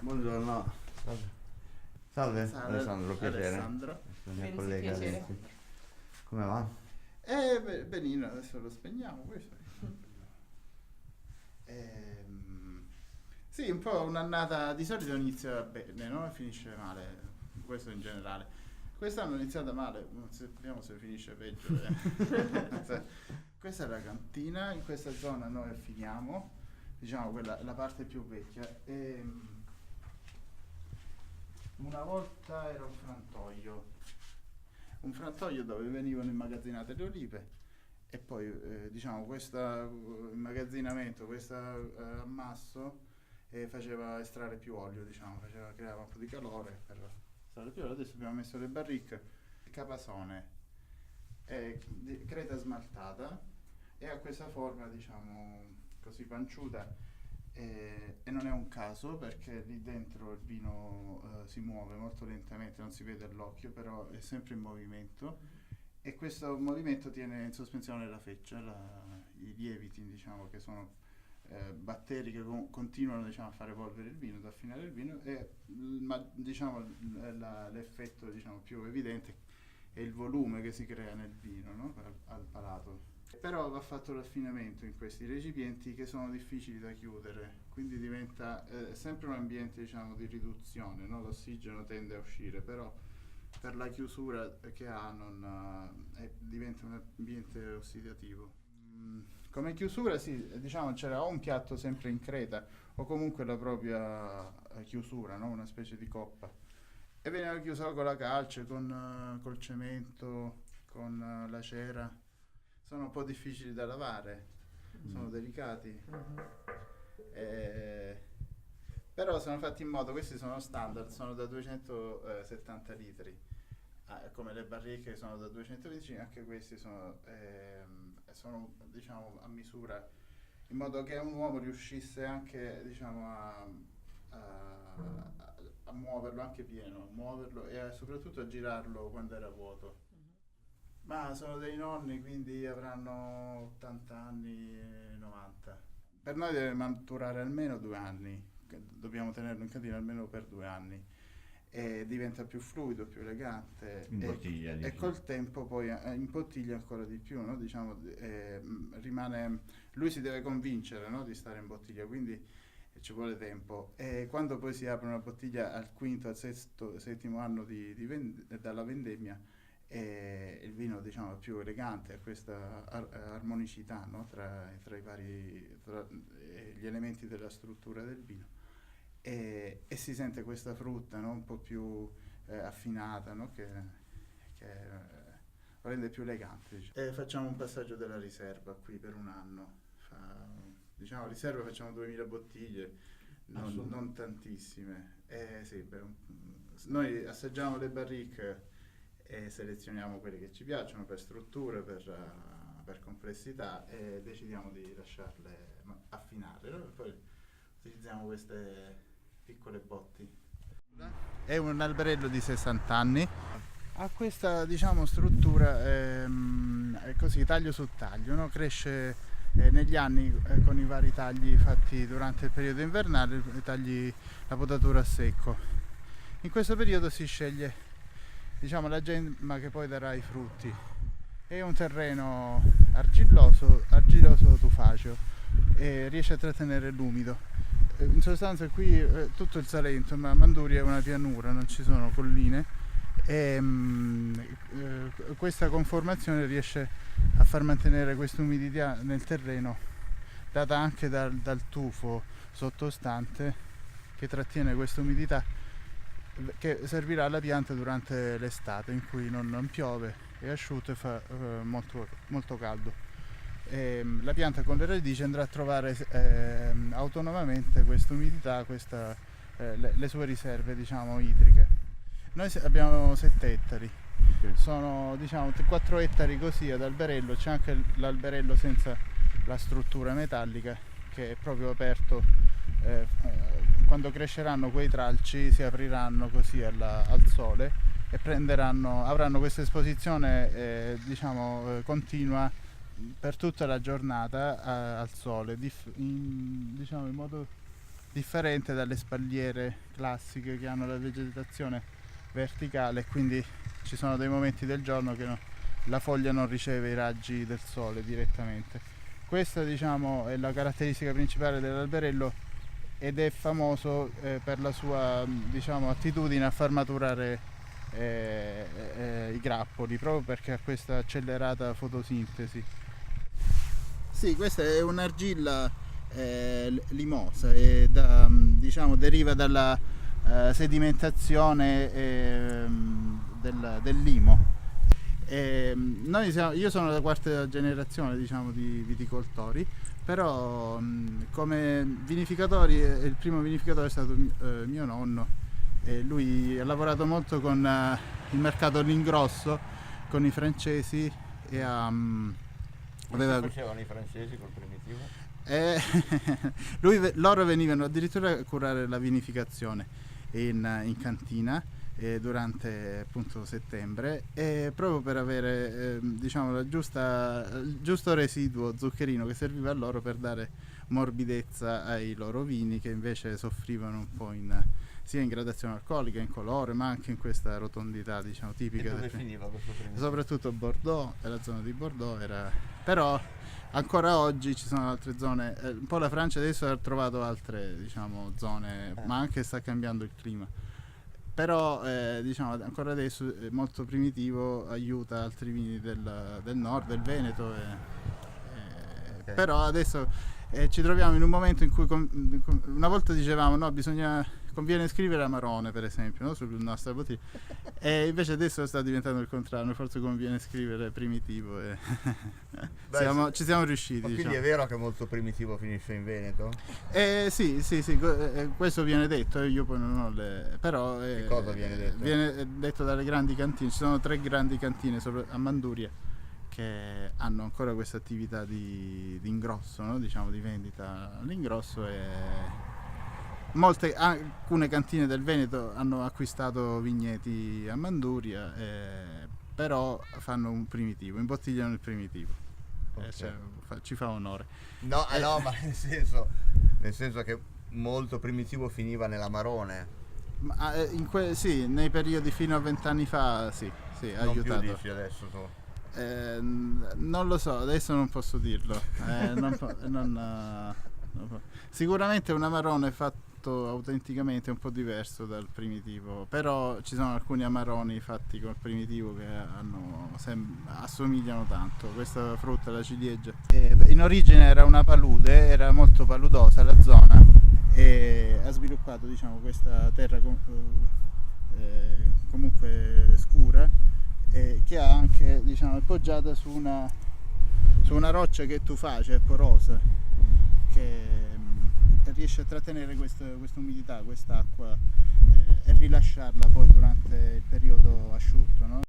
Buongiorno. Salve. Salve. Alessandro, piacere. Alessandro. La mia Benissimo, collega. piacere. Come va? Benino, adesso lo spegniamo questo. Sì, un po' un'annata di solito inizia bene, no? E finisce male, questo in generale. Quest'anno è iniziata male, vediamo se finisce peggio. Questa è la cantina, in questa zona noi finiamo, diciamo quella la parte più vecchia. Una volta era un frantoio dove venivano immagazzinate le olive e poi diciamo questo immagazzinamento, questo ammasso faceva estrarre più olio, diciamo, creava un po' di calore per estrarre più olio. Adesso abbiamo messo le barrique, capasone, creta smaltata e ha questa forma, diciamo, così panciuta. E non è un caso perché lì dentro il vino si muove molto lentamente, non si vede all'occhio, però è sempre in movimento e questo movimento tiene in sospensione la feccia, i lieviti, diciamo, che sono batteri che continuano, diciamo, a fare evolvere il vino, ad affinare il vino e diciamo, l'effetto, diciamo, più evidente è il volume che si crea nel vino, no? Al palato. Però va fatto l'affinamento in questi recipienti che sono difficili da chiudere, quindi diventa sempre un ambiente, diciamo, di riduzione, no? L'ossigeno tende a uscire, però per la chiusura che ha diventa un ambiente ossidativo. Come chiusura sì, diciamo c'era o un piatto sempre in creta o comunque la propria chiusura, no? Una specie di coppa. E veniva chiusa con la calce, col cemento, con la cera. Sono un po' difficili da lavare, sono delicati, però sono fatti in modo, questi sono standard, sono da 270 litri, come le barriche sono da 220, anche questi sono diciamo a misura, in modo che un uomo riuscisse anche, diciamo, a muoverlo anche pieno, muoverlo e soprattutto a girarlo quando era vuoto. Ma sono dei nonni, quindi avranno 80 anni e 90. Per noi deve maturare almeno 2 anni, dobbiamo tenerlo in cantina almeno per 2 anni. E diventa più fluido, più elegante. In bottiglia, e col tempo poi in bottiglia ancora di più, no? Diciamo, lui si deve convincere, no? Di stare in bottiglia, quindi ci vuole tempo. E quando poi si apre una bottiglia al quinto, al settimo anno dalla vendemmia, e il vino, diciamo, è più elegante, ha questa armonicità, no? tra gli elementi della struttura del vino e si sente questa frutta, no? Un po' più affinata, no? che lo rende più elegante, diciamo. Facciamo un passaggio della riserva qui per un anno, diciamo riserva facciamo 2000 bottiglie, non tantissime. Sì, noi assaggiamo le barrique e selezioniamo quelle che ci piacciono per strutture, per complessità e decidiamo di lasciarle affinare, no? Poi utilizziamo queste piccole botti. È un alberello di 60 anni, ha questa, diciamo, struttura così taglio su taglio, no? Cresce negli anni con i vari tagli fatti durante il periodo invernale, la potatura a secco. In questo periodo si sceglie, diciamo, la gemma che poi darà i frutti. È un terreno argiloso tufaceo e riesce a trattenere l'umido. In sostanza qui tutto il Salento, ma Manduria è una pianura, non ci sono colline e questa conformazione riesce a far mantenere questa umidità nel terreno, data anche dal tufo sottostante che trattiene questa umidità, che servirà alla pianta durante l'estate in cui non piove, è asciutto e fa molto, molto caldo. La pianta con le radici andrà a trovare autonomamente questa umidità, le sue riserve, diciamo, idriche. Noi abbiamo 7 ettari, sono, diciamo, 4 ettari così ad alberello, c'è anche l'alberello senza la struttura metallica che è proprio aperto. Quando cresceranno quei tralci si apriranno così al sole e avranno questa esposizione diciamo continua per tutta la giornata al sole, diciamo in modo differente dalle spalliere classiche che hanno la vegetazione verticale, e quindi ci sono dei momenti del giorno che la foglia non riceve i raggi del sole direttamente. Questa, diciamo, è la caratteristica principale dell'alberello, ed è famoso per la sua, diciamo, attitudine a far maturare i grappoli, proprio perché ha questa accelerata fotosintesi. Sì, questa è un'argilla limosa e diciamo, deriva dalla sedimentazione del limo. Io sono la quarta generazione, diciamo, di viticoltori, però come vinificatori il primo vinificatore è stato mio nonno, e lui ha lavorato molto con il mercato all'ingrosso, con i francesi, e Cosa facevano i francesi col primitivo? Loro venivano addirittura a curare la vinificazione in cantina durante, appunto, settembre, proprio per avere diciamo il giusto residuo zuccherino che serviva a loro per dare morbidezza ai loro vini, che invece soffrivano un po' sia in gradazione alcolica, in colore, ma anche in questa rotondità, diciamo, tipica. E dove finiva questo primitivo? Soprattutto Bordeaux, la zona di Bordeaux però ancora oggi ci sono altre zone, un po' la Francia adesso ha trovato altre, diciamo, zone, ma anche sta cambiando il clima. Però diciamo, ancora adesso è molto primitivo, aiuta altri vini del nord, del Veneto. Okay. Però adesso ci troviamo in un momento in cui una volta dicevamo no, conviene scrivere Amarone, per esempio, no? Sul nostro bottiglia, e invece adesso sta diventando il contrario, forse conviene scrivere primitivo, e ci siamo riusciti. Ma quindi diciamo. è vero che molto primitivo finisce in Veneto? Sì, questo viene detto, io poi non ho però che cosa viene detto? Viene detto dalle grandi cantine. Ci sono 3 grandi cantine a Manduria che hanno ancora questa attività di ingrosso, no? Diciamo, di vendita all'ingrosso, e alcune cantine del Veneto hanno acquistato vigneti a Manduria, però fanno un primitivo, imbottigliano il primitivo. Okay. Cioè, ci fa onore. No, no, ma nel senso che molto primitivo finiva nell'Amarone. Ma, sì, nei periodi fino a 20 anni fa sì, ha Non aiutato. più dici adesso tu. Non lo so, adesso non posso dirlo. Sicuramente un Amarone fatto autenticamente è un po' diverso dal primitivo, però ci sono alcuni Amaroni fatti col primitivo che assomigliano tanto. Questa frutta, la ciliegia, in origine era una palude, era molto paludosa la zona, e ha sviluppato, diciamo, questa terra comunque scura, che ha anche, diciamo, appoggiata su una roccia che è tuface, è porosa, che riesce a trattenere questa umidità, quest'acqua, e rilasciarla poi durante il periodo asciutto, no?